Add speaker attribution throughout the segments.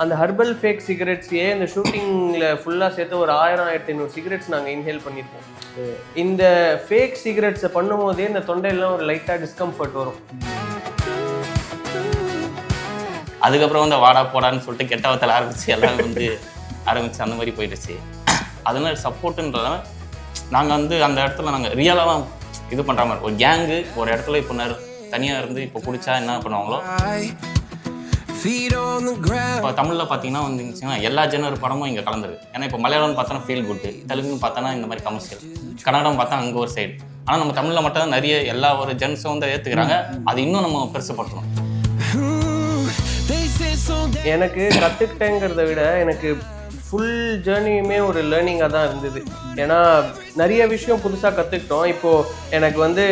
Speaker 1: அந்த herbal fake சிகரெட்ஸையே இந்த ஷூட்டிங்கில் ஃபுல்லாக சேர்த்து ஒரு 1000-1500 சிகரெட்ஸ் நாங்கள் இன்ஹேல் பண்ணியிருப்போம். இந்த ஃபேக் சிகரெட்ஸை பண்ணும் போதே இந்த தொண்டையெல்லாம் ஒரு லைட்டாக டிஸ்கம்ஃபர்ட் வரும்.
Speaker 2: அதுக்கப்புறம் வந்து வாடா போடான்னு சொல்லிட்டு கெட்ட வார்த்தையில் ஆரம்பிச்சு எல்லாரும் வந்து ஆரம்பிச்சு அந்த மாதிரி போயிடுச்சு. அதனால சப்போர்ட்டுன்றத நாங்கள் வந்து அந்த இடத்துல நாங்கள் ரியலாக தான் இது பண்ணுற மாதிரி ஒரு கேங்கு ஒரு இடத்துல இப்போ தனியாக இருந்து இப்போ பிடிச்சா என்ன பண்ணுவாங்களோ. இப்போ தமிழில் பார்த்தீங்கன்னா வந்துச்சுன்னா எல்லா ஜெனர் படமும் இங்கே கலந்துருக்கு. ஏன்னா இப்போ மலையாளம்னு பார்த்தோன்னா ஃபீல் குட்டு, தெலுங்குன்னு பார்த்தோன்னா இந்த மாதிரி கமர்ஷியல், கன்னடம் பார்த்தா அங்கே ஒரு சைடு. ஆனால் நம்ம தமிழில் மட்டும் தான் நிறைய எல்லா ஒரு ஜென்ஸும் வந்து ஏற்றுக்கிறாங்க. அது இன்னும் நம்ம பெருசுப்படுத்தணும்.
Speaker 1: எனக்கு கற்றுக்கிட்டேங்கிறத விட எனக்கு ஃபுல் ஜேர்னியுமே ஒரு லேர்னிங்காக தான் இருந்தது. ஏன்னா நிறைய விஷயம் புதுசாக கற்றுக்கிட்டோம். இப்போது எனக்கு வந்து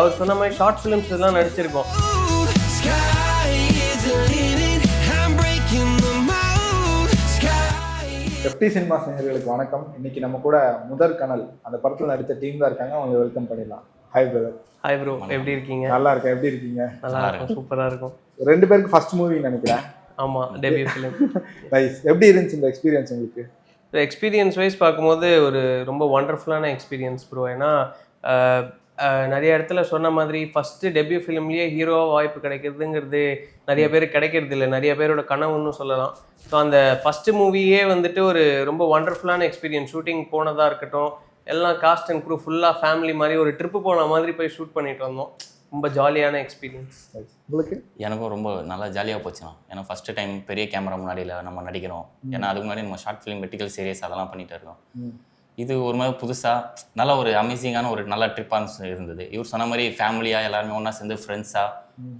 Speaker 1: அவர் சொன்ன மாதிரி ஷார்ட் ஃபிலிம்ஸ் எல்லாம் நடிச்சிருக்கோம்.
Speaker 3: FT சினிமாஸ் நேயர்களுக்கு வணக்கம். இன்னைக்கு நம்ம கூட முதற் கனல் அந்த படத்தில் நடித்த டீம் தான் இருக்காங்க. அவங்க வெல்கம் பண்ணிடலாம். Hi brother.
Speaker 1: ஹாய் ப்ரோ, எப்படி இருக்கீங்க?
Speaker 3: நல்லா இருக்கேன். எப்படி இருக்கீங்க?
Speaker 1: நல்லா இருக்கும், சூப்பராக இருக்கும்.
Speaker 3: 2 பேருக்கு ஃபர்ஸ்ட் மூவி நினைக்கிறேன்.
Speaker 1: ஆமாம், டெபியூ ஃபிலிம்.
Speaker 3: நைஸ். எப்படி இருந்துச்சு இந்த எக்ஸ்பீரியன்ஸ் உங்களுக்கு?
Speaker 1: எக்ஸ்பீரியன்ஸ் வைஸ் பார்க்கும்போது ஒரு ரொம்ப ஒண்டர்ஃபுல்லான எக்ஸ்பீரியன்ஸ் ப்ரோ. ஏன்னா நிறைய இடத்துல சொன்ன மாதிரி ஃபஸ்ட்டு டெபியூ ஃபிலிம்லேயே ஹீரோவாக வாய்ப்பு கிடைக்கிறதுங்கிறது நிறைய பேருக்கு கிடைக்கிறது இல்லை, நிறைய பேரோட கனவுன்னு சொல்லலாம். ஸோ அந்த ஃபஸ்ட்டு மூவியே வந்துட்டு ஒரு ரொம்ப ஒண்டர்ஃபுல்லான எக்ஸ்பீரியன்ஸ். ஷூட்டிங் போனதாக இருக்கட்டும், எல்லாம் காஸ்ட் அண்ட் க்ரூ ஃபுல்லாக ஃபேமிலி மாதிரி ஒரு ட்ரிப்பு போன மாதிரி போய் ஷூட் பண்ணிட்டு வந்தோம். ரொம்ப ஜாலியான எக்ஸ்பீரியன்ஸ்.
Speaker 3: உங்களுக்கு?
Speaker 2: எனக்கும் ரொம்ப நல்லா ஜாலியாக போச்சுண்ணா. ஏன்னா ஃபஸ்ட்டு டைம் பெரிய கேமரா முன்னாடியில் நம்ம நடிக்கிறோம். ஏன்னா அதுக்கு முன்னாடி நம்ம ஷார்ட் ஃபிலிம், வெர்டிகல் சீரியஸ் அதெல்லாம் பண்ணிகிட்டு இருக்கோம். இது ஒரு மாதிரி புதுசாக நல்லா ஒரு அமேசிங்கான ஒரு நல்ல ட்ரிப்பாக இருந்தது. இவர் சொன்ன மாதிரி ஃபேமிலியாக எல்லாருமே ஒன்றா சேர்ந்து ஃப்ரெண்ட்ஸாக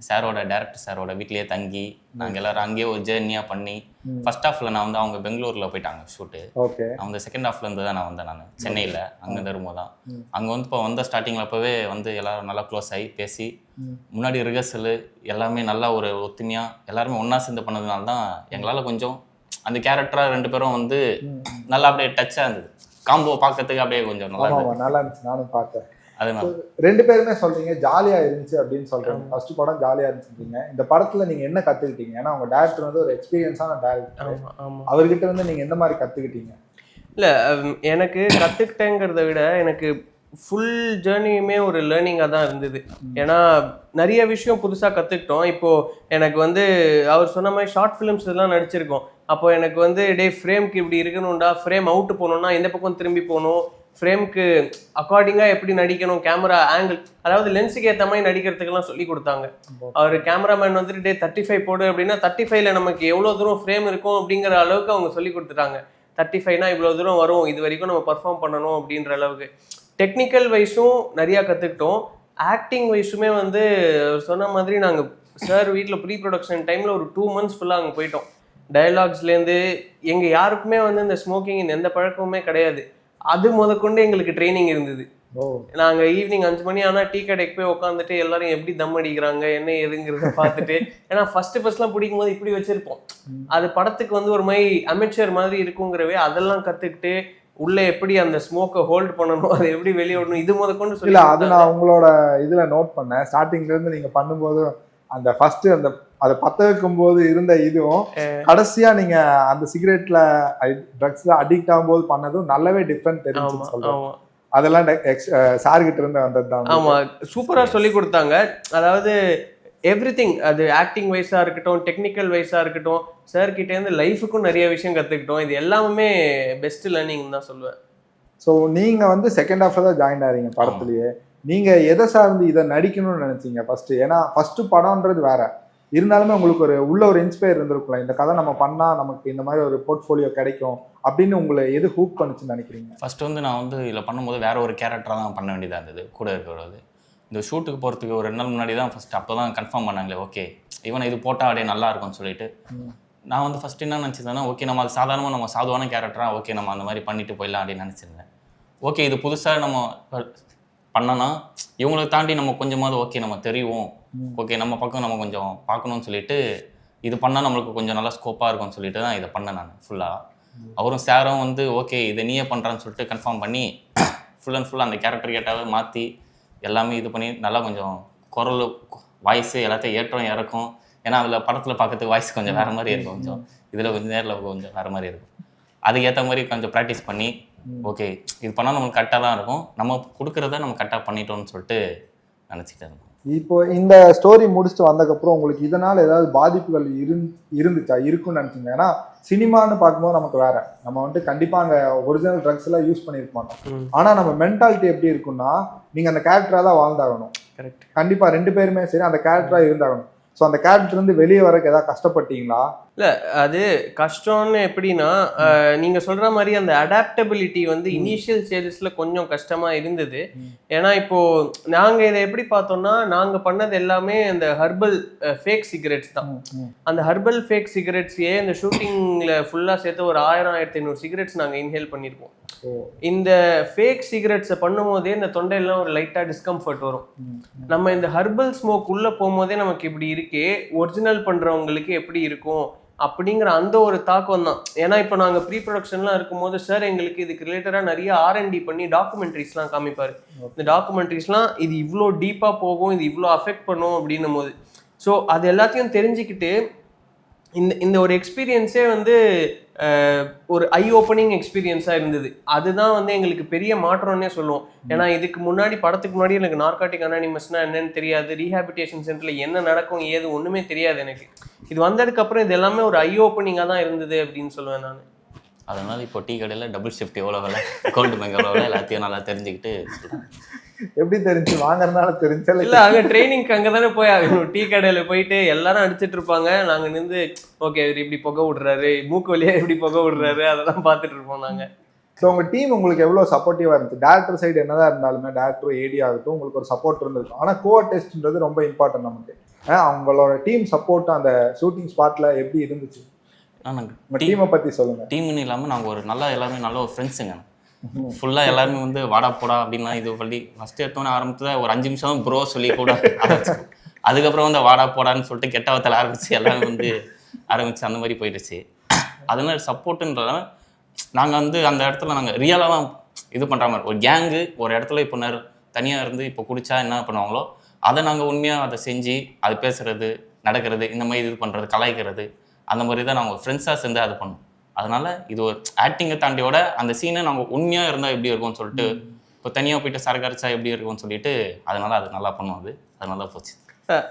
Speaker 2: சாரோட டேரக்டர் சாரோட வீட்லேயே தங்கி நாங்கள் எல்லோரும் அங்கேயே ஒரு ஜேர்னியாக பண்ணி ஃபர்ஸ்ட் ஹாஃபில் நான் வந்து அவங்க பெங்களூரில் போயிட்டாங்க ஷூட்டு.
Speaker 3: ஓகே.
Speaker 2: அவங்க செகண்ட் ஹாஃப்ல இருந்து தான் நான் சென்னையில் அங்கே தரும்போது தான் அங்கே வந்து இப்போ வந்த ஸ்டார்டிங்கில் அப்போவே வந்து எல்லோரும் நல்லா க்ளோஸ் ஆகி பேசி முன்னாடி ரிஹர்சலு எல்லாமே நல்லா ஒரு ஒத்துமையாக எல்லாருமே ஒன்றா சேர்ந்து பண்ணதுனால தான் எங்களால் கொஞ்சம் அந்த கேரக்டராக 2 பேரும் வந்து நல்லா அப்படியே டச்சாக இருந்தது. காம்போ பார்க்கறதுக்கு அப்படியே கொஞ்சம் நல்லா
Speaker 3: இருந்துச்சு. நானும் பார்த்தேன்.
Speaker 2: அதனால
Speaker 3: 2 பேருமே சொல்றீங்க ஜாலியா இருந்துச்சு அப்படின்னு சொல்றீங்க. ஃபர்ஸ்ட் படம் ஜாலியா இருந்துச்சுங்க. இந்த படத்துல நீங்க என்ன கத்துக்கிட்டீங்க? ஏன்னா உங்க டைரக்டர் வந்து ஒரு எக்ஸ்பீரியன்ஸான டைரக்டர். அவர்கிட்ட வந்து நீங்க எந்த மாதிரி கத்துக்கிட்டீங்க?
Speaker 1: இல்லை, எனக்கு கற்றுக்கிட்டேங்கிறத விட எனக்கு ஃபுல் ஜேர்னியுமே ஒரு லேர்னிங்காக தான் இருந்தது. ஏன்னா நிறைய விஷயம் புதுசாக கற்றுக்கிட்டோம். இப்போது எனக்கு வந்து அவர் சொன்ன மாதிரி ஷார்ட் ஃபிலிம்ஸ் எல்லாம் நடிச்சிருக்கோம். அப்போது எனக்கு வந்து ஃப்ரேம்க்கு இப்படி இருக்கணும்டா, ஃப்ரேம் அவுட்டு போகணுன்னா இந்த பக்கம் திரும்பி போகணும், ஃப்ரேம்க்கு அக்கார்டிங்காக எப்படி நடிக்கணும், கேமரா ஆங்கிள், அதாவது லென்ஸுக்கு ஏற்ற மாதிரி நடிக்கிறதுக்கெல்லாம் சொல்லி கொடுத்தாங்க. அவர் கேமராமேன் வந்துட்டு 35 போடு அப்படின்னா 35ல் நமக்கு எவ்வளோ தூரம் ஃப்ரேம் இருக்கும் அப்படிங்கிற அளவுக்கு அவங்க சொல்லி கொடுத்துட்டாங்க. 35னா இவ்வளோ தூரம் வரும், இது வரைக்கும் நம்ம பர்ஃபார்ம் பண்ணணும் அப்படின்ற அளவுக்கு. டெக்னிக்கல் வைஸும் நிறையா கற்றுக்கிட்டோம். ஆக்டிங் வைஸுமே வந்து சொன்ன மாதிரி நாங்கள் சார் வீட்டில் ப்ரீ ப்ரொடக்ஷன் டைமில் ஒரு 2 months ஃபுல்லாக அங்கே போயிட்டோம். டயலாக்ஸ்லேருந்து எங்கள் யாருக்குமே வந்து இந்த ஸ்மோக்கிங் எந்த பழக்கமுமே கிடையாது. அது முதற்கொண்டு எங்களுக்கு ட்ரைனிங் இருந்தது. நாங்கள் ஈவினிங் 5 மணி ஆனால் டீ கடைக்கு போய் உட்காந்துட்டு எல்லாரும் எப்படி தம் அடிக்கிறாங்க என்ன எதுங்கிறத பார்த்துட்டு, ஏன்னா ஃபஸ்ட்லாம் பிடிக்கும் போது இப்படி வச்சுருப்போம், அது படத்துக்கு வந்து ஒரு மாதிரி அமெச்சர் மாதிரி இருக்குங்கிறவே அதெல்லாம் கற்றுக்கிட்டு உள்ளே எப்படி அந்த ஸ்மோக்கை ஹோல்ட் பண்ணணும், அதை எப்படி வெளியே விடணும், இது முதற்கொண்டு சொல்லி.
Speaker 3: இல்லை, அது நான் உங்களோட இதில் நோட் பண்ணேன். ஸ்டார்டிங்லேருந்து நீங்கள் பண்ணும்போது அந்த ஃபஸ்ட்டு அந்த அதை பற்ற வைக்கும் போது இருந்த இதுவும் கடைசியாக நீங்கள் அந்த சிகரெட்டில் ட்ரக்ஸில் அடிக்ட் ஆகும்போது பண்ணதும் நல்லாவே டிஃப்ரெண்ட் தெரிஞ்சு சொல்லுவோம். அதெல்லாம் சார்கிட்ட இருந்து வந்தது தான்.
Speaker 1: ஆமாம், சூப்பராக சொல்லி கொடுத்தாங்க. அதாவது எவ்ரிதிங், அது ஆக்டிங் வைஸாக இருக்கட்டும், டெக்னிக்கல் வைஸாக இருக்கட்டும், சார்கிட்டேருந்து லைஃபுக்கும் நிறைய விஷயம் கற்றுக்கிட்டோம். இது எல்லாமே பெஸ்ட் லேர்னிங் தான் சொல்லுவேன்.
Speaker 3: ஸோ நீங்கள் வந்து செகண்ட் ஹாஃபில் தான் ஜாயின் ஆகிறீங்க படத்துலையே. நீங்கள் எதை சார்ந்து இதை நடிக்கணும்னு நினச்சிங்க ஃபஸ்ட்டு? ஏன்னா ஃபஸ்ட்டு படம்ன்றது வேற இருந்தாலுமே உங்களுக்கு ஒரு இன்ஸ்பயர் இருந்திருக்கும்ல, இந்த கதை நம்ம பண்ணால் நமக்கு இந்த மாதிரி ஒரு போர்ட்ஃபோலியோ கிடைக்கும் அப்படின்னு உங்களை எது ஹூக் பண்ணுச்சுன்னு நினைக்கிறீங்க?
Speaker 2: ஃபஸ்ட்டு வந்து நான் வந்து இதில் பண்ணும்போது வேற ஒரு கேரக்டராக தான் பண்ண வேண்டியதாக இருந்தது. கூட இருக்கிறது இந்த ஷூட்டுக்கு போகிறதுக்கு ஒரு 2 நாள் முன்னாடி தான் ஃபஸ்ட்டு அப்போ தான் கன்ஃபார்ம் பண்ணாங்களே, ஓகே இவனை இது போட்டால் அப்படியே நல்லா இருக்கும்னு சொல்லிட்டு. நான் வந்து ஃபஸ்ட்டு என்ன நினச்சிருந்தேன்னா, ஓகே நம்ம அது சாதாரணமாக நம்ம சாதுவான கேரக்டராக ஓகே நம்ம அந்த மாதிரி பண்ணிட்டு போயிடலாம் அப்படின்னு நினச்சிருந்தேன். ஓகே இது புதுசாக நம்ம பண்ணனா இவங்களை தாண்டி நம்ம கொஞ்சமாவது ஓகே நம்ம தெரியும், ஓகே நம்ம பக்கம் நம்ம கொஞ்சம் பார்க்கணும்னு சொல்லிட்டு இது பண்ணால் நம்மளுக்கு கொஞ்சம் நல்லா ஸ்கோப்பாக இருக்கும்னு சொல்லிட்டு தான் இதை பண்ணேன் நான் ஃபுல்லாக. அவரும் சாரும் வந்து ஓகே இதை நீயே பண்ணுறான்னு சொல்லிட்டு கன்ஃபார்ம் பண்ணி ஃபுல் அண்ட் ஃபுல் அந்த கேரக்டர் கேட்டாவே மாற்றி எல்லாமே இது பண்ணி நல்லா கொஞ்சம் குரல் வாய்ஸு எல்லாத்தையும் ஏற்றம் இறக்கும் ஏன்னா அதில் படத்தில் பார்க்கறதுக்கு வாய்ஸ் கொஞ்சம் வேறு மாதிரி இருக்கும், கொஞ்சம் இதில் கொஞ்சம் நேரில் கொஞ்சம் வேறு மாதிரி இருக்கும். அதுக்கு ஏற்ற மாதிரி கொஞ்சம் ப்ராக்டிஸ் பண்ணி ஓகே இது பண்ணால் நமக்கு கரெக்டாக தான் இருக்கும், நம்ம கொடுக்குறத நம்ம கரெக்டாக பண்ணிட்டோம்னு சொல்லிட்டு நினச்சிட்டேன்.
Speaker 3: இப்போ இந்த ஸ்டோரி முடிச்சுட்டு வந்ததுக்கப்புறம் உங்களுக்கு இதனால் ஏதாவது பாதிப்புகள் இருந்துச்சா இருக்குன்னு நினச்சிங்க? ஏன்னா சினிமான்னு பார்க்கும்போது நமக்கு வேற, நம்ம வந்துட்டு கண்டிப்பாக அங்கே ஒரிஜினல் ட்ரக்ஸ் எல்லாம் யூஸ் பண்ணியிருக்க மாட்டோம். ஆனால் நம்ம மென்டாலிட்டி எப்படி இருக்குன்னா, நீங்கள் அந்த கேரக்டராக தான் வாழ்ந்தாகணும்.
Speaker 1: கரெக்ட்.
Speaker 3: கண்டிப்பாக 2 பேருமே சரி அந்த கேரக்டராக இருந்தாகணும். ஸோ அந்த கேரக்டர்லேருந்து வெளியே வரக்கு ஏதாவது கஷ்டப்பட்டீங்களா?
Speaker 1: இல்லை, அது கஷ்டம்னு எப்படின்னா நீங்கள் சொல்கிற மாதிரி அந்த அடாப்டபிலிட்டி வந்து இனிஷியல் ஸ்டேஜஸில் கொஞ்சம் கஷ்டமாக இருந்தது. ஏன்னா இப்போது நாங்கள் இதை எப்படி பார்த்தோம்னா, நாங்கள் பண்ணது எல்லாமே அந்த ஹர்பல் ஃபேக் சிகரெட்ஸ் தான். அந்த ஹர்பல் ஃபேக் சிகரெட்ஸையே இந்த ஷூட்டிங்கில் ஃபுல்லாக சேர்த்து ஒரு 1000-1500 சிகரெட்ஸ் நாங்கள் இன்ஹேல் பண்ணியிருப்போம். இந்த ஃபேக் சிகரெட்ஸை பண்ணும்போதே இந்த தொண்டையெல்லாம் ஒரு லைட்டாக டிஸ்கம்ஃபர்ட் வரும். நம்ம இந்த ஹர்பல் ஸ்மோக் உள்ளே போகும்போதே நமக்கு இப்படி இருக்கே, ஒரிஜினல் பண்ணுறவங்களுக்கு எப்படி இருக்கும் அப்படிங்கிற அந்த ஒரு தாக்கம் தான். ஏன்னா இப்போ நாங்கள் ப்ரீ ப்ரொடக்ஷன்லாம் இருக்கும்போது சார் எங்களுக்கு இதுக்கு ரிலேட்டடாக நிறைய R&D பண்ணி டாக்குமெண்ட்ரிஸ்லாம் காமிப்பார். இந்த டாக்குமெண்ட்ரிஸ்லாம் இது இவ்வளோ டீப்பாக போகும், இது இவ்வளோ அஃபெக்ட் பண்ணும் அப்படின்னும் போது ஸோ அது எல்லாத்தையும் தெரிஞ்சுக்கிட்டு இந்த ஒரு எக்ஸ்பீரியன்ஸே வந்து ஒரு ஐ ஓப்பனிங் எக்ஸ்பீரியன்ஸாக இருந்தது. அதுதான் வந்து எங்களுக்கு பெரிய மாற்றம்னே சொல்லுவோம். ஏன்னா இதுக்கு முன்னாடி படத்துக்கு முன்னாடி எனக்கு நார்காட்டிக் அனானிமஸ்னால் என்னன்னு தெரியாது, ரீஹாபிலிட்டேஷன் சென்டரில் என்ன நடக்கும் ஏது ஒன்றுமே தெரியாது எனக்கு. இது வந்ததுக்கப்புறம் இது எல்லாமே ஒரு ஐ ஓப்பனிங்காக தான் இருந்தது அப்படின்னு சொல்லுவேன் நான்.
Speaker 2: அதனால இப்போ டீ கடையில் டபுள் ஷிஃப்ட் எவ்வளோ வேலை, அக்கௌண்ட் பேங்க் எவ்வளோ வேலை, எல்லாத்தையும் நல்லா தெரிஞ்சுக்கிட்டு
Speaker 3: எப்படி தெரிஞ்சு வாங்குறதுனால தெரிஞ்சா?
Speaker 1: இல்லை, அங்கே ட்ரைனிங்க்கு அங்கே தானே போய் ஆகணும். டீ கடையில் போயிட்டு எல்லாரும் அடிச்சிட்டு இருப்பாங்க, நாங்கள் நின்று ஓகே இவர் இப்படி புகை விடுறாரு, மூக்கு வழியா எப்படி புகை விடுறாரு அதெல்லாம் பார்த்துட்டு இருப்போம் நாங்கள்.
Speaker 3: ஸோ உங்கள் டீம் உங்களுக்கு எவ்வளோ சப்போர்ட்டிவாக இருந்துச்சு? டேரக்டர் சைடு என்னதான் இருந்தாலுமே, டேரக்டர் ஏடி ஆகட்டும் உங்களுக்கு ஒரு சப்போர்ட் இருந்திருக்கும். ஆனால் கோஆர்டிஸ்ட்ன்றது ரொம்ப இம்பார்ட்டன்ட் நமக்கு. அவங்களோட டீம் சப்போர்ட் அந்த ஷூட்டிங் ஸ்பாட்டில் எப்படி இருந்துச்சு? உங்கள் டீமை பற்றி சொல்லுங்கள்.
Speaker 2: டீம்னு இல்லாமல் நாங்கள் ஒரு எல்லாமே நல்ல ஒரு ஃப்ரெண்ட்ஸுங்க. ஃபுல்லாக எல்லாருமே வந்து வாடா போடா அப்படின்லாம் இது பண்ணி ஃபஸ்ட்டு எடுத்தோன்னே ஆரம்பத்தில் ஒரு 5 நிமிஷம் ப்ரோ சொல்லி கூட ஆரம்பிச்சோம். அதுக்கப்புறம் வந்து வாடா போடான்னு சொல்லிட்டு கெட்ட வார்த்தையில் ஆரம்பிச்சு எல்லாமே வந்து ஆரம்பிச்சு அந்த மாதிரி போயிடுச்சு. அதனால சப்போர்ட்டுன்றதால நாங்கள் வந்து அந்த இடத்துல நாங்கள் ரியலாக தான் இது பண்ணுற மாதிரி ஒரு கேங்கு ஒரு இடத்துல இப்போ தனியாக இருந்து இப்போ குடிச்சா என்ன பண்ணுவாங்களோ அதை நாங்கள் உண்மையாக அதை செஞ்சு அது பேசுகிறது நடக்கிறது இந்த மாதிரி இது பண்ணுறது கலாய்க்கிறது அந்த மாதிரி தான் நாங்கள் ஃப்ரெண்ட்ஸாக சேர்ந்து அது பண்ணோம். அதனால இது ஒரு ஆக்டிங்கை தாண்டியோட அந்த சீனை நாங்கள் உண்மையாக இருந்தால் எப்படி இருக்கும்னு சொல்லிட்டு இப்போ தனியாக போயிட்டு சரக்கரிச்சா எப்படி இருக்கும்னு சொல்லிட்டு அதனால அது நல்லா பண்ணும். அதனால தான் போச்சு.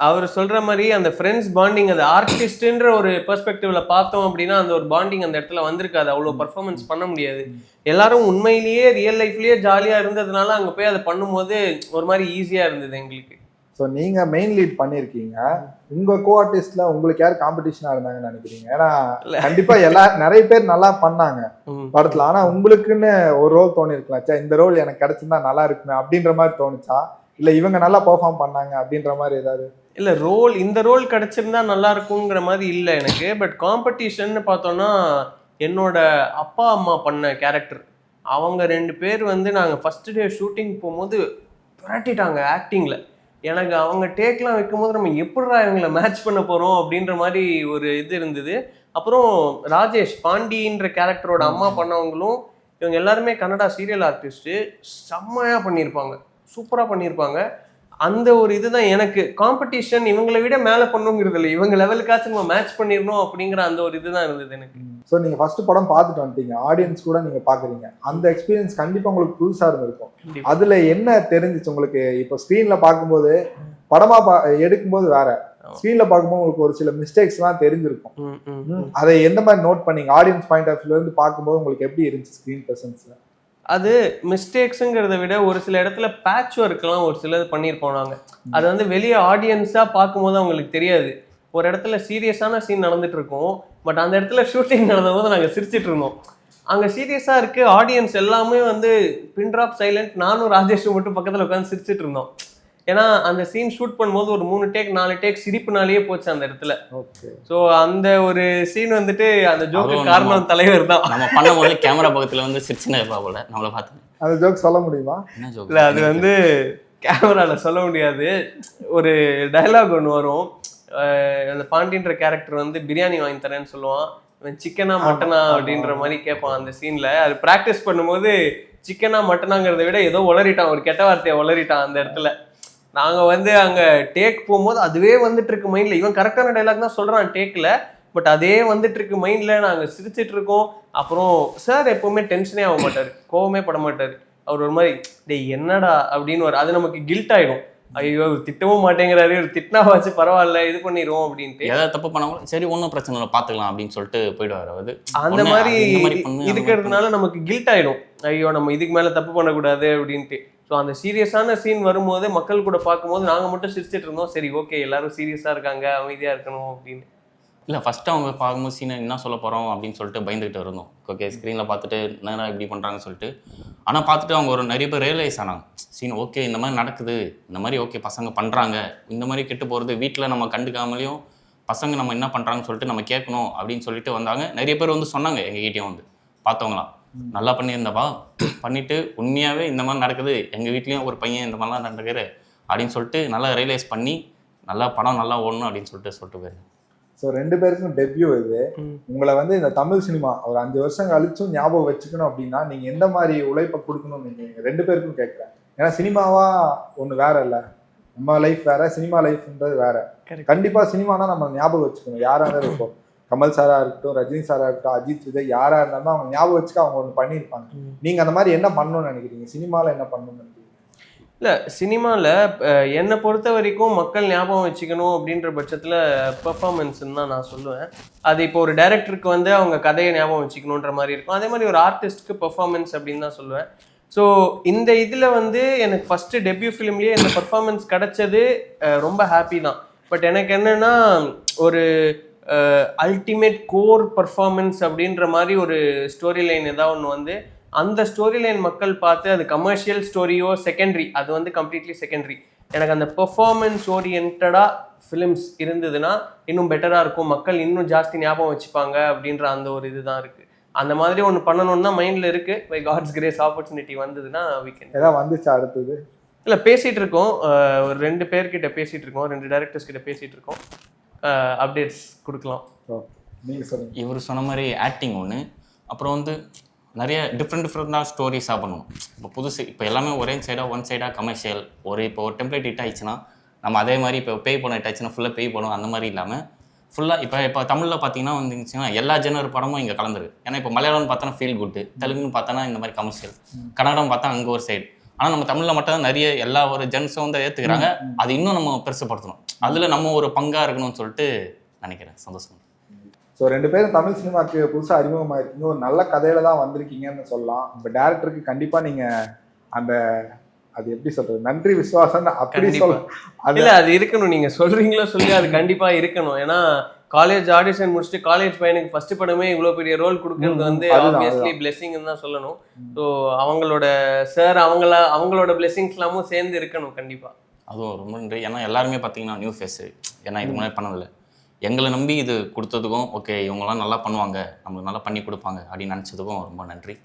Speaker 1: அவர் சொல்ற மாதிரி அந்த ஃப்ரெண்ட்ஸ் பாண்டிங், அது ஆர்டிஸ்ட்ன்ற ஒரு பெர்ஸ்பெக்டிவ்ல பார்த்தோம் அப்படின்னா அந்த ஒரு பாண்டிங் அந்த இடத்துல வந்திருக்காது, அவ்வளோ பர்ஃபார்மன்ஸ் பண்ண முடியாது. எல்லாரும் உண்மையிலேயே ரியல் லைஃப்லயே ஜாலியாக இருந்ததுனால அங்கே போய் அதை பண்ணும்போது ஒரு மாதிரி ஈஸியாக இருந்தது எங்களுக்கு.
Speaker 3: ஸோ நீங்கள் மெயின் லீட் பண்ணியிருக்கீங்க, உங்கள் கோ ஆர்டிஸ்ட்ல உங்களுக்கு யார் காம்படிஷனாக இருந்தாங்கன்னு நினைக்கிறீங்க? ஏன்னா கண்டிப்பாக நிறைய பேர் நல்லா பண்ணாங்க படத்தில், ஆனால் உங்களுக்குன்னு ஒரு ரோல் தோணிருக்கலாம், இந்த ரோல் எனக்கு கிடைச்சிருந்தா நல்லா இருக்குமே அப்படின்ற மாதிரி தோணுச்சா? இல்லை இவங்க நல்லா பெர்ஃபார்ம் பண்ணாங்க அப்படின்ற மாதிரி ஏதாவது?
Speaker 1: இல்லை, இந்த ரோல் கிடைச்சிருந்தா நல்லா இருக்குங்கிற மாதிரி இல்லை எனக்கு. பட் காம்படிஷன் பார்த்தோன்னா என்னோட அப்பா அம்மா பண்ண கேரக்டர், அவங்க 2 பேர் வந்து நாங்கள் ஃபர்ஸ்ட் டே ஷூட்டிங் போகும்போது புரட்டிட்டாங்க ஆக்டிங்கில். எனக்கு அவங்க டேக்லாம் வைக்கும்போது நம்ம எப்படிடா இவங்களை மேட்ச் பண்ண போகிறோம் அப்படின்ற மாதிரி ஒரு இது இருந்தது. அப்புறம் ராஜேஷ் பாண்டின்ற கேரக்டரோட அம்மா பண்ணவங்களும் இவங்க எல்லாருமே கன்னடா சீரியல் ஆர்டிஸ்ட்டு, செம்மையாக பண்ணியிருப்பாங்க, சூப்பராக பண்ணியிருப்பாங்க. அந்த ஒரு இதுதான் எனக்கு காம்படிஷன் இவங்களை விட மேலே பண்ணுங்கிறது இல்லை, இவங்க லெவலுக்காச்சும் நம்ம மேட்ச் பண்ணிடணும் அப்படிங்கிற அந்த ஒரு இதுதான் இருந்தது எனக்கு.
Speaker 3: ஸோ நீங்கள் ஃபர்ஸ்ட் படம் பார்த்துட்டு வந்துட்டீங்க, ஆடியன்ஸ் கூட நீங்கள் பார்க்குறீங்க, அந்த எக்ஸ்பீரியன்ஸ் கண்டிப்பாக உங்களுக்கு புதுசாக இருந்திருக்கும். அதில் என்ன தெரிஞ்சிச்சு உங்களுக்கு? இப்போ ஸ்க்ரீனில் பார்க்கும்போது படமாக எடுக்கும்போது வேற, ஸ்க்ரீனில் பார்க்கும்போது உங்களுக்கு ஒரு சில மிஸ்டேக்ஸ்லாம் தெரிஞ்சிருக்கும். அதை எந்த மாதிரி நோட் பண்ணீங்க? ஆடியன்ஸ் பாயிண்ட் ஆஃப் வியூலேருந்து பார்க்கும்போது உங்களுக்கு எப்படி இருந்துச்சு ஸ்க்ரீன் ப்ரெசன்ஸில்?
Speaker 1: அது மிஸ்டேக்ஸுங்கிறத விட ஒரு சில இடத்துல பேட்ச் ஒர்க்லாம் ஒரு சிலது பண்ணியிருப்போம் நாங்கள். அது வந்து வெளியே ஆடியன்ஸாக பார்க்கும்போது அவங்களுக்கு தெரியாது. ஒரு இடத்துல சீரியஸான சீன் நடந்துட்டு இருக்கோம், பட் அந்த இடத்துல ஷூட்டிங் நடந்தபோது நாங்கள் சிரிச்சிட்டு இருந்தோம். அங்கே சீரியஸாக இருக்குது, ஆடியன்ஸ் எல்லாமே வந்து பின் ட்ராப் சைலண்ட், நானும் ராஜேஷும் மட்டும் பக்கத்தில் உட்காந்து சிரிச்சிட்டு இருந்தோம். ஏன்னா அந்த சீன் ஷூட் பண்ணும்போது ஒரு 3 டேக் 4 டேக் சிரிப்புனாலேயே போச்சு அந்த இடத்துல. ஸோ அந்த ஒரு சீன் வந்துட்டு அந்த ஜோக்கு காரணம் தலைவர் தான்.
Speaker 2: நம்ம பண்ணும்போது கேமரா பக்கத்தில் வந்து சிரிச்சுன்னு இருப்பா போல, நம்மளை பார்த்து.
Speaker 3: அந்த ஜோக் சொல்ல முடியுமா?
Speaker 2: என்ன ஜோக்?
Speaker 1: இல்லை, அது வந்து கேமராவில் சொல்ல முடியாது. ஒரு டயலாக் ஒன்று வரும், அந்த பாண்டின்ற கேரக்டர் வந்து பிரியாணி வாங்கி தரேன்னு சொல்லுவான், சிக்கனா மட்டனா அப்படின்ற மாதிரி கேட்பான் அந்த சீனில். அது ப்ராக்டிஸ் பண்ணும்போது சிக்கனா மட்டனாங்கிறத விட ஏதோ உளறிட்டான், ஒரு கெட்ட வார்த்தையை உளறிட்டான் அந்த இடத்துல. நாங்க வந்து அங்க டேக் போகும்போது அதுவே வந்துட்டு இருக்கு மைண்ட்ல. இவன் கரெக்டான டைலாக் தான் சொல்றான் டேக்ல, பட் அதே வந்துட்டு இருக்கு மைண்ட்ல. நாங்க சிரிச்சிட்டு இருக்கோம். அப்புறம் சார் எப்பவுமே டென்ஷனே ஆக மாட்டாரு, கோவமே பட மாட்டாரு. அவர் ஒரு மாதிரி டேய் என்னடா அப்படின்னு அது நமக்கு கில்ட் ஆயிடும். ஐயோ இவர் திட்டவும் மாட்டேங்கிறாரு, இவர் திட்டினா வச்சு பரவாயில்ல இது பண்ணிடுவோம் அப்படின்ட்டு.
Speaker 2: ஏதாவது தப்பு பண்ணாலும் சரி ஒன்றும் பிரச்சனை இல்லை பார்த்துக்கலாம் அப்படின்னு சொல்லிட்டு போயிடுவார் அவர்.
Speaker 1: அந்த மாதிரி இருக்கிறதுனால நமக்கு கில்ட் ஆயிடும், ஐயோ நம்ம இதுக்கு மேல தப்பு பண்ணக்கூடாது அப்படின்ட்டு. ஸோ அந்த சீரியஸான சீன் வரும்போது மக்கள் கூட பார்க்கும்போது நாங்கள் மட்டும் சிரிச்சிட்டு இருந்தோம். சரி ஓகே எல்லாரும் சீரியஸாக இருக்காங்க, அமைதியாக இருக்கணும் அப்படின்னு.
Speaker 2: இல்லை ஃபஸ்ட்டு அவங்க பார்க்கும்போது சீனை என்ன சொல்ல போகிறோம் அப்படின்னு சொல்லிட்டு பயந்துகிட்டு இருந்தோம். ஓகே ஸ்க்ரீனில் பார்த்துட்டு என்னடா இப்படி பண்ணுறாங்கன்னு சொல்லிட்டு. ஆனால் பார்த்துட்டு அவங்க நிறைய பேர் ரியலைஸ் ஆனாங்க, சீன் ஓகே இந்த மாதிரி நடக்குது, இந்த மாதிரி ஓகே பசங்க பண்ணுறாங்க, இந்த மாதிரி கெட்டு போகிறது வீட்டில் நம்ம கண்டுக்காமலேயும் பசங்க நம்ம என்ன பண்ணுறாங்கன்னு சொல்லிட்டு நம்ம கேட்கணும் அப்படின்னு சொல்லிட்டு வந்தாங்க. நிறைய பேர் வந்து சொன்னாங்க எங்ககிட்டயும் வந்து பார்த்தவங்களாம், நல்லா பண்ணியிருந்தப்பா, பண்ணிவிட்டு உண்மையாகவே இந்த மாதிரி நடக்குது, எங்கள் வீட்லேயும் ஒரு பையன் இந்த மாதிரிலாம் நடக்குது அப்படின்னு சொல்லிட்டு நல்லா ரியலைஸ் பண்ணி நல்லா படம் நல்லா ஓடணும் அப்படின்னு சொல்லிட்டு போயிருங்க.
Speaker 3: ஸோ 2 பேருக்கும் டெபியூ இது. உங்களை வந்து இந்த தமிழ் சினிமா ஒரு 5 வருஷம் கழிச்சும் ஞாபகம் வச்சுக்கணும் அப்படின்னா நீங்க எந்த மாதிரி உழைப்பை கொடுக்கணும் நீங்க 2 பேருக்கும் கேட்குறேன். ஏன்னா சினிமாவா ஒன்று வேற இல்லை, நம்ம லைஃப் வேற, சினிமா லைஃப்ன்றது வேற. கண்டிப்பா சினிமானா நம்ம ஞாபகம் வச்சுக்கணும். யாரா இருந்தாலும் இருக்கும், கமல் சாரா இருக்கட்டும், ரஜினி சாரா இருக்கட்டும், அஜித் விஜய் யாரா இருந்தாலும் அவங்க ஞாபகம் வச்சுக்க அவங்க ஒன்று பண்ணியிருப்பாங்க. நீங்க அந்த மாதிரி என்ன பண்ணணும்னு நினைக்கிறீங்க, சினிமாவில் என்ன பண்ணணும்னு நினைக்கிறீங்க?
Speaker 1: இல்லை சினிமாவில் என்னை பொறுத்த வரைக்கும் மக்கள் ஞாபகம் வச்சுக்கணும் அப்படின்ற பட்சத்தில் பெர்ஃபார்மன்ஸ்ன்னு தான் நான் சொல்லுவேன். அது இப்போ ஒரு டைரக்டருக்கு வந்து அவங்க கதையை ஞாபகம் வச்சுக்கணுன்ற மாதிரி இருக்கும், அதே மாதிரி ஒரு ஆர்டிஸ்ட்க்கு பெர்ஃபார்மன்ஸ் அப்படின்னு தான் சொல்லுவேன். ஸோ இந்த இதில் வந்து எனக்கு ஃபஸ்ட்டு டெபியூ ஃபிலிம்லேயே இந்த பெர்ஃபார்மன்ஸ் கிடச்சது ரொம்ப ஹாப்பி தான். பட் எனக்கு என்னென்னா ஒரு அல்டிமேட் கோர் பர்ஃபார்மன்ஸ் அப்படின்ற மாதிரி ஒரு ஸ்டோரி லைன் ஏதாவது ஒன்று வந்து அந்த ஸ்டோரி லைன் மக்கள் பார்த்து அது கமர்ஷியல் ஸ்டோரியோ செகண்டரி, அது வந்து கம்ப்ளீட்லி செகண்டரி. எனக்கு அந்த பெர்ஃபார்மன்ஸ் ஓரியன்டாக ஃபிலிம்ஸ் இருந்ததுன்னா இன்னும் பெட்டராக இருக்கும், மக்கள் இன்னும் ஜாஸ்தி ஞாபகம் வச்சுப்பாங்க அப்படின்ற அந்த ஒரு இதுதான் இருக்குது. அந்த மாதிரி ஒன்று பண்ணணும்னு தான் மைண்டில் இருக்குது. பை காட்ஸ் கிரேஸ் ஆப்பர்ச்சுனிட்டி வந்ததுன்னா வீக்கெண்ட்
Speaker 3: ஏதாவது வந்துச்சு அடுத்தது?
Speaker 1: இல்லை பேசிகிட்டு இருக்கோம், ஒரு 2 பேர்கிட்ட பேசிகிட்டு இருக்கோம், 2 டைரக்டர்ஸ் கிட்ட பேசிகிட்டு இருக்கோம். அப்டேட்ஸ் கொடுக்கலாம்.
Speaker 3: நீங்கள் சொல்லுங்கள்.
Speaker 2: இவர் சொன்ன மாதிரி ஆக்டிங் ஒன்று, அப்புறம் வந்து நிறைய டிஃப்ரெண்டாக ஸ்டோரிஸாக பண்ணணும். இப்போ புதுசு இப்போ எல்லாமே ஒரே ஒன் சைடாக கமர்ஷியல். இப்போ ஒரு டெம்ப்ளேட் ஹிட் ஆயிடுச்சுன்னா நம்ம அதே மாதிரி இப்போ பேய் படம் ஹிட் ஆயிடுச்சுன்னா ஃபுல்லாக பேய் படம் அந்த மாதிரி இல்லாமல் ஃபுல்லாக இப்போ தமிழில் பார்த்தீங்கன்னா வந்துச்சுன்னா எல்லா ஜெனர் படமும் இங்கே கலந்துருக்கு. ஏன்னா இப்போ மலையாளம்னு பார்த்தோன்னா ஃபீல் குட்டு, தெலுங்குன்னு பார்த்தோன்னா இந்த மாதிரி கமர்ஷியல், கன்னடம் பார்த்தா அங்கே ஒரு சைடு. ஆனால் நம்ம தமிழில் மட்டும் தான் நிறைய எல்லா ஒரு ஜென்ஸும் வந்து ஏற்றுக்கிறாங்க. அது இன்னும் நம்ம பெருசுப்படுத்தணும், அதில் நம்ம ஒரு பங்காக இருக்கணும்னு சொல்லிட்டு நினைக்கிறேன். சந்தோஷம்.
Speaker 3: ஸோ 2 பேரும் தமிழ் சினிமாவுக்கு புதுசாக அறிமுகமாயிருக்கீங்க, ஒரு நல்ல கதையில தான் வந்திருக்கீங்கன்னு சொல்லலாம். இப்போ டேரக்டருக்கு கண்டிப்பாக நீங்கள் அந்த அது எப்படி சொல்றது நன்றி விசுவாசம் அப்படி
Speaker 1: இல்ல அது இருக்கணும். நீங்க சொல்றீங்களோ சொல்லி அது கண்டிப்பா இருக்கணும். ஏன்னா காலேஜ் ஆடிஷன் முடிச்சுட்டு காலேஜ் பையனுக்கு ஃபர்ஸ்ட் படமே இவ்வளோ பெரிய ரோல் கொடுக்கறது வந்து ஆப்வியஸ்லி பிளெஸிங்னு தான் சொல்லணும். ஸோ அவங்களோட சார் அவங்களோட பிளெஸிங்ஸ் எல்லாமும் சேர்ந்து இருக்கணும் கண்டிப்பா.
Speaker 2: அதுவும் ரொம்ப நன்றி. ஏன்னா எல்லாருமே பார்த்தீங்கன்னா நியூ ஃபேஸு, ஏன்னா இது முன்னாடி பண்ணதில்லை. எங்களை நம்பி இது கொடுத்ததுக்கும் ஓகே இவங்கெல்லாம் நல்லா பண்ணுவாங்க, நம்மளுக்கு நல்லா பண்ணி கொடுப்பாங்க அப்படின்னு நினச்சதுக்கும் ரொம்ப நன்றி.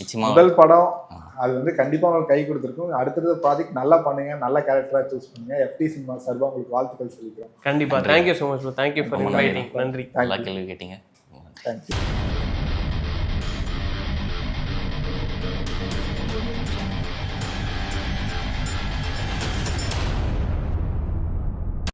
Speaker 2: நிச்சயமாக
Speaker 3: முதல் படம் அது வந்து கண்டிப்பாக உங்களுக்கு கை கொடுத்துருக்கும். அடுத்தது ப்ராஜெக்ட் நல்லா பண்ணுங்க, நல்ல கேரக்டராக சூஸ் பண்ணுங்க. FT சினிமா சார்பாக உங்களுக்கு வாழ்த்துக்கள் சொல்லிக்கிறோம்.
Speaker 1: கண்டிப்பாக. Thank you so much. Thank you for inviting. நன்றி.
Speaker 2: நல்லா கேள்வி கேட்டீங்க.
Speaker 3: தேங்க்யூ.